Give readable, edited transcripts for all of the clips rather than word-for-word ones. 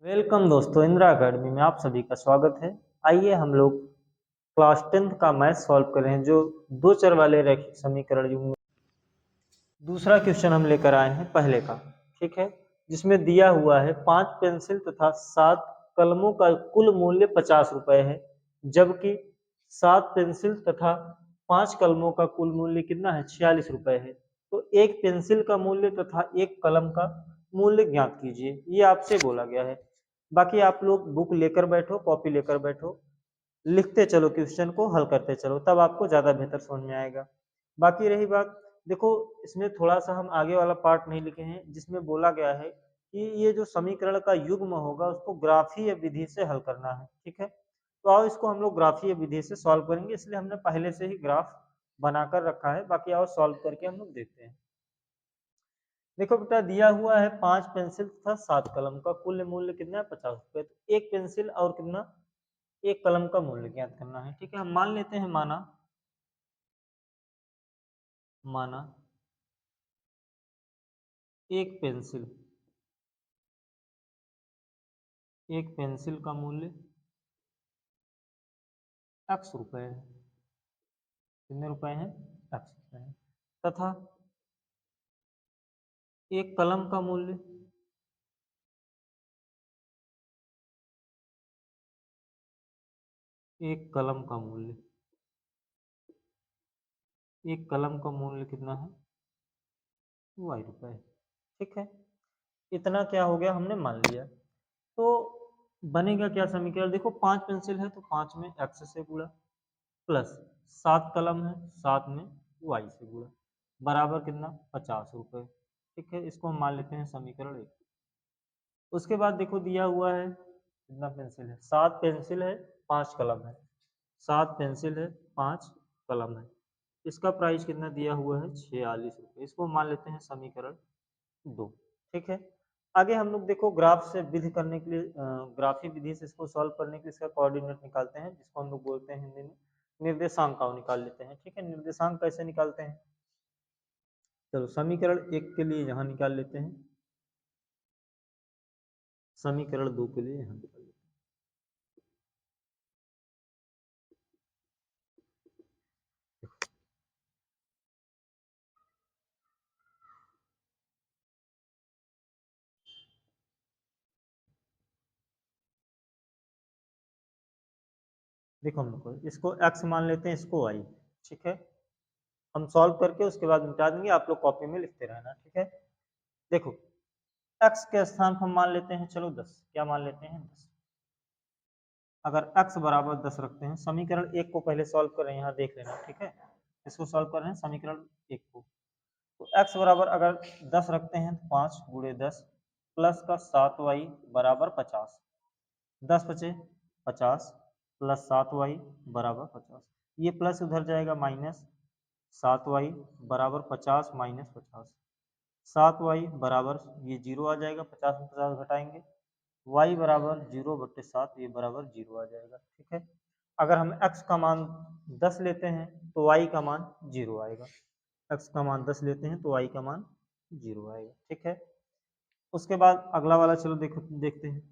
Welcome दोस्तों, Indira academy में आप सभी का स्वागत है। आइए हम लोग क्लास 10th का मैथ सॉल्व कर रहे हैं, जो दो चर वाले रैखिक समीकरण युग्म। दूसरा क्वेश्चन हम लेकर आए हैं पहले का, ठीक है, जिसमें दिया हुआ है 5 पेंसिल तथा 7 कलमों का कुल मूल्य 50 रुपए है, जबकि 7 पेंसिल तथा 5 कलमों का कुल मूल्य कितना है, 46 रुपए है। तो एक पेंसिल का मूल्य तथा एक कलम का मूल्य ज्ञात कीजिए, ये आपसे बोला गया है। बाकी आप लोग बुक लेकर बैठो, कॉपी लेकर बैठो, लिखते चलो, क्वेश्चन को हल करते चलो, तब आपको ज्यादा बेहतर समझ में आएगा। बाकी रही बात, देखो इसमें थोड़ा सा हम आगे वाला पार्ट नहीं लिखे हैं, जिसमें बोला गया है कि ये जो समीकरण का युग्म होगा उसको ग्राफीय विधि से हल करना है, ठीक है। तो आओ इसको हम लोग ग्राफीय विधि से सॉल्व करेंगे, इसलिए हमने पहले से ही ग्राफ बनाकर रखा है। बाकी आओ सॉल्व करके हम लोग देखते हैं। देखो बेटा, दिया हुआ है 5 पेंसिल तथा 7 कलम का कुल मूल्य कितना है, 50 रुपए। तो एक पेंसिल और कितना, एक कलम का मूल्य ज्ञात करना है, ठीक है। हम मान लेते हैं, माना माना एक पेंसिल, एक पेंसिल का मूल्य x रुपए है। कितने रुपए हैं, x रुपए है। तथा एक कलम का मूल्य, एक कलम का मूल्य, एक कलम का मूल्य कितना है, y रुपए, ठीक है। इतना क्या हो गया, हमने मान लिया। तो बनेगा क्या समीकरण, देखो 5 पेंसिल है तो 5 में x से गुणा, प्लस 7 कलम है 7 में y से गुणा, बराबर कितना, 50 रुपए, ठीक है। इसको हम मान लेते हैं समीकरण 1। उसके बाद देखो दिया हुआ है कितना पेंसिल है, 7 पेंसिल है 5 कलम है, 7 पेंसिल है 5 कलम है। इसका प्राइस कितना दिया हुआ है, 46 रुपए। इसको मान लेते हैं समीकरण 2, ठीक है। आगे हम लोग देखो ग्राफ से विधि करने के लिए, ग्राफी विधि से इसको सॉल्व करने के लिए इसका कोऑर्डिनेट निकालते हैं, जिसको हम लोग बोलते हैं हिंदी में निर्देशांक का निकाल लेते हैं, ठीक है। निर्देशांक कैसे निकालते हैं, चलो समीकरण 1 के लिए यहाँ निकाल लेते हैं, समीकरण 2 के लिए यहाँ निकाल लेते हैं। देखो हम लोग इसको x मान लेते हैं, इसको y, ठीक है। हम सॉल्व करके उसके बाद मिटा देंगे, आप लोग कॉपी में लिखते रहना, ठीक है। देखो x के स्थान पर हम मान लेते हैं, चलो 10, क्या मान लेते हैं, 10। अगर x बराबर 10 रखते हैं, समीकरण 1 को पहले सॉल्व करें, यहाँ देख लेना, ठीक है। इसको सॉल्व कर रहे हैं समीकरण 1 को, तो x बराबर अगर 10 रखते हैं तो 5 गुणे 10 प्लस का 7y बराबर 50, 10 बचे 50 प्लस 7y बराबर 50। ये प्लस उधर जाएगा माइनस, 7y बराबर 50 माइनस 50, 7y बराबर ये जीरो आ जाएगा, 50 में 50 घटाएंगे, y बराबर 0/7, ये बराबर 0 आ जाएगा, ठीक है। अगर हम x का मान 10 लेते हैं तो y का मान 0 आएगा, x का मान 10 लेते हैं तो y का मान 0 आएगा, ठीक है। उसके बाद अगला वाला चलो देखो, देखते हैं।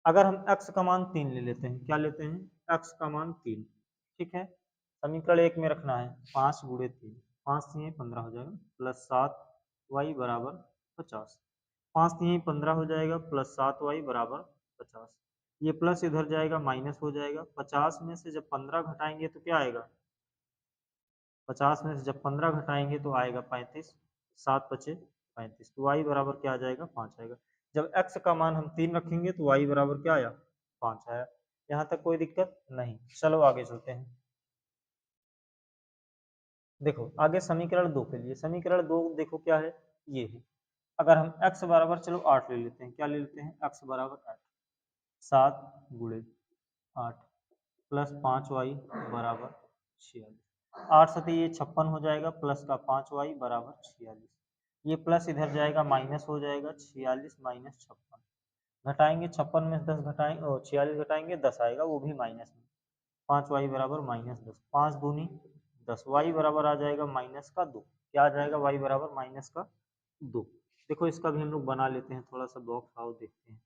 अगर हम x का मान 3 ले लेते हैं, क्या लेते हैं, x का मान 3, ठीक है। समीकरण 1 में रखना है, 5 गुणे 3, 5 3 15 हो जाएगा, प्लस 7 y बराबर 50, 5 3 15 हो जाएगा, प्लस 7 y बराबर 50। ये प्लस इधर जाएगा माइनस हो जाएगा, 50 में से जब 15 घटाएंगे तो क्या आएगा, 50 में से जब 15 घटाएंगे तो आएगा 35, 7 बचे 35, तो y बराबर क्या आ जाएगा, 5 आएगा। जब x का मान हम 3 रखेंगे तो y बराबर क्या आया, 5 आया। यहाँ तक कोई दिक्कत नहीं, चलो आगे चलते हैं। देखो आगे समीकरण 2 के लिए, समीकरण 2 देखो क्या है, ये है। अगर हम x बराबर चलो 8 ले लेते हैं, क्या ले लेते हैं, x बराबर 8, 7 गुणे 8 प्लस 5y बराबर 46, 8 सतह ये 56 हो जाएगा, प्लस का 5y बराबर 46, ये प्लस इधर जाएगा माइनस हो जाएगा, 46 माइनस 56, घटाएंगे 56 में 10 घटाएंगे, 46 घटाएंगे 10 आएगा, वो भी माइनस में, 5y बराबर -10, 5 दूनी 10, y बराबर आ जाएगा माइनस का 2, क्या आ जाएगा, y बराबर माइनस का 2, देखो इसका भी हम लोग बना लेते हैं, थोड़ा सा बॉक्स आओ देखते हैं।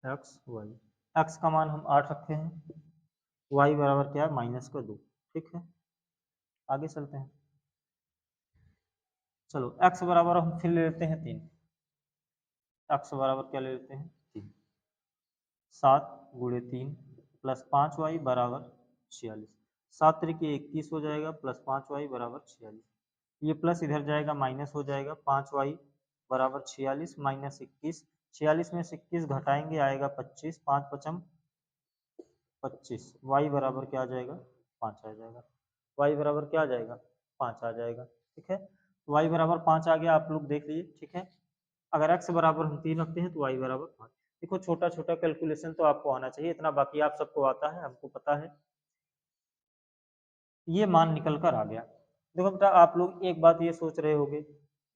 एक्स वाई, एक्स का मान हम 8 रखे हैं, वाई बराबर क्या है -2, ठीक है। आगे चलते हैं। चलो एक्स बराबर हम फिर ले लेते हैं 3, एक्स बराबर क्या ले लेते हैं 3, 7 गुणे 3 प्लस 5y बराबर 46, 7 तरीके 21 हो जाएगा प्लस 5y बराबर 46, ये प्लस इधर जाएगा माइनस हो जाएगा, 5y बराबर 46 माइनस 21, 46 में से 21 घटाएंगे आएगा 25, 5 पचम 25, y बराबर क्या आ जाएगा 5 आ जाएगा, y बराबर क्या आ जाएगा 5 आ जाएगा, ठीक है। y बराबर 5 आ गया, आप लोग देख लीजिए, ठीक है। अगर x बराबर हम 3 रखते हैं तो y बराबर 5। देखो छोटा छोटा कैलकुलेशन तो आपको आना चाहिए, इतना बाकी आप सबको आता है, हमको पता है। ये मान निकल कर आ गया। देखो बेटा आप लोग एक बात ये सोच रहे होंगे,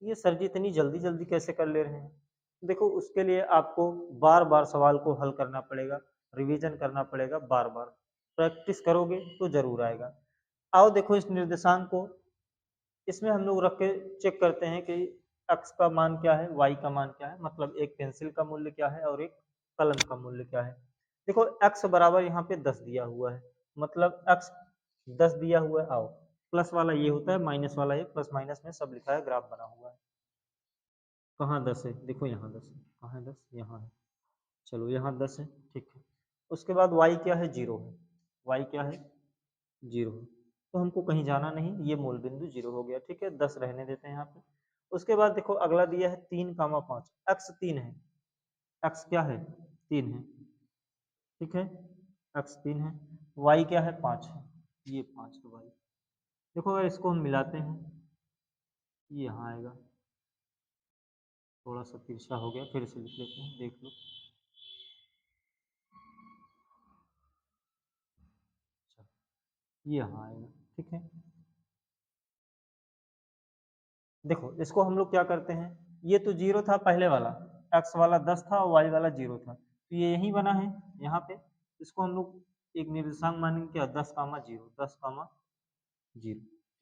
ये सर जी इतनी जल्दी जल्दी कैसे कर ले रहे हैं। देखो उसके लिए आपको बार बार सवाल को हल करना पड़ेगा, रिवीजन करना पड़ेगा, बार बार प्रैक्टिस करोगे तो जरूर आएगा। आओ देखो इस निर्देशांक को, इसमें हम लोग रख के चेक करते हैं कि x का मान क्या है, y का मान क्या है, मतलब एक पेंसिल का मूल्य क्या है और एक कलम का मूल्य क्या है। देखो x बराबर यहाँ पे 10 दिया हुआ है, मतलब x 10 दिया हुआ है। आओ प्लस वाला ये होता है, माइनस वाला ये, प्लस माइनस में सब लिखा है, ग्राफ बना हुआ है। कहाँ 10 है, देखो यहाँ 10 है, कहाँ है 10, यहाँ है। चलो यहाँ 10 है, ठीक है। उसके बाद y क्या है 0 है, y क्या है 0 है, तो हमको कहीं जाना नहीं, ये मूल बिंदु 0 हो गया, ठीक है। 10 रहने देते हैं यहाँ पे। उसके बाद देखो अगला दिया है 3,5, x 3 है, x क्या है 3 है, ठीक है, x 3 है, y क्या है 5 है, ये 5 है y। देखो अगर इसको हम मिलाते हैं, ये यहाँ आएगा, थोड़ा सा तिरछा हो गया, फिर से लिख लेते हैं, देख लो। अच्छा, ये यहाँ आएगा, ठीक है। देखो इसको हम लोग क्या करते हैं, ये तो 0 था पहले वाला, x वाला 10 था और y वाला 0 था, तो ये यही बना है यहाँ पे। इसको हम लोग एक निर्देशांक मानेंगे क्या, 10,0, 10,0,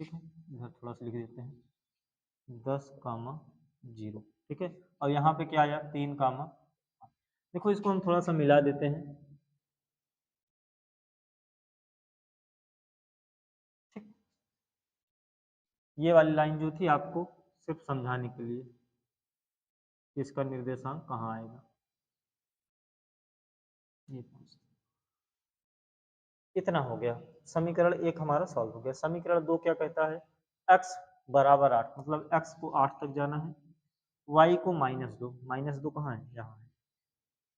ठीक है। इधर थोड़ा सा लिख देते हैं 10,0, ठीक है। और यहाँ पे क्या आया 3, देखो इसको हम थोड़ा सा मिला देते हैं, ठीक। ये वाली लाइन जो थी आपको सिर्फ समझाने के लिए कि इसका निर्देशांक कहाँ आएगा, ये इतना हो गया। समीकरण 1 हमारा सॉल्व हो गया। समीकरण 2 क्या कहता है, x बराबर 8, मतलब x को 8 तक जाना है, y को -2, -2 कहाँ है, यहाँ है।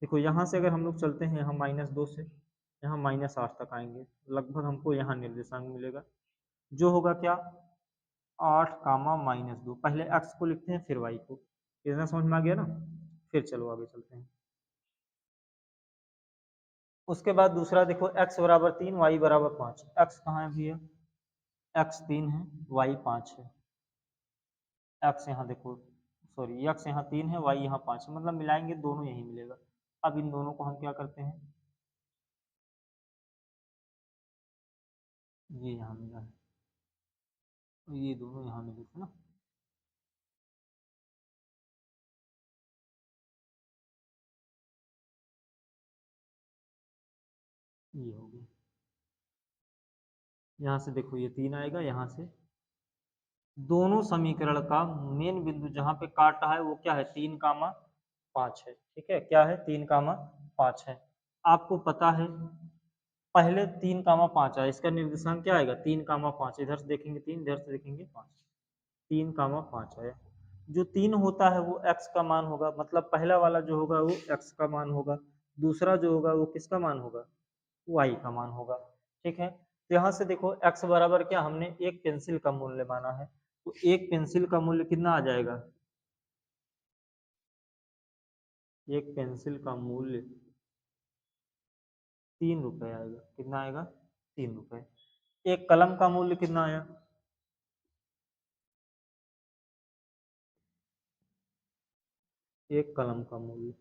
देखो यहाँ से अगर हम लोग चलते हैं, यहाँ -2 से यहाँ -8 तक आएंगे, लगभग हमको यहाँ निर्देशांक मिलेगा जो होगा क्या 8, -2। पहले x को लिखते हैं फिर y को, इतना समझ में आ गया ना। फिर चलो आगे चलते हैं। उसके बाद दूसरा देखो x बराबर 3, y बराबर 5, x कहाँ है भैया, x 3 है, y 5 है, x यहाँ देखो, सॉरी x यहाँ 3 है, y यहाँ 5 है, मतलब मिलाएंगे दोनों यही मिलेगा। अब इन दोनों को हम क्या करते हैं, ये यहाँ मिला है, तो ये दोनों यहाँ मिले थे ना, ये हो गया। यहाँ से देखो ये 3 आएगा, यहाँ से दोनों समीकरण का मेन बिंदु जहाँ पे काट रहा है वो क्या है 3,5 है, ठीक है। क्या है 3,5 है, आपको पता है पहले 3,5 आए, इसका निर्देशांक क्या आएगा 3,5, इधर से देखेंगे 3, इधर से देखेंगे 5, 3,5 आया। जो 3 होता है वो x का मान होगा, मतलब पहला वाला जो होगा वो x का मान होगा, दूसरा जो होगा वो किसका मान होगा, y का मान होगा, ठीक है। तो यहाँ से देखो x बराबर क्या, हमने एक पेंसिल का मूल्य माना है, तो एक पेंसिल का मूल्य कितना आ जाएगा, एक पेंसिल का मूल्य 3 रुपए आएगा, कितना आएगा 3 रुपए। एक कलम का मूल्य कितना आया, एक कलम का मूल्य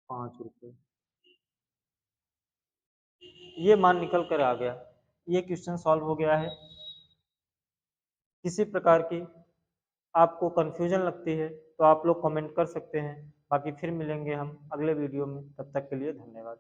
5 रुपए। ये मान निकल कर आ गया, ये क्वेश्चन सॉल्व हो गया है। किसी प्रकार की आपको कन्फ्यूजन लगती है तो आप लोग कमेंट कर सकते हैं। बाकी फिर मिलेंगे हम अगले वीडियो में, तब तक के लिए धन्यवाद।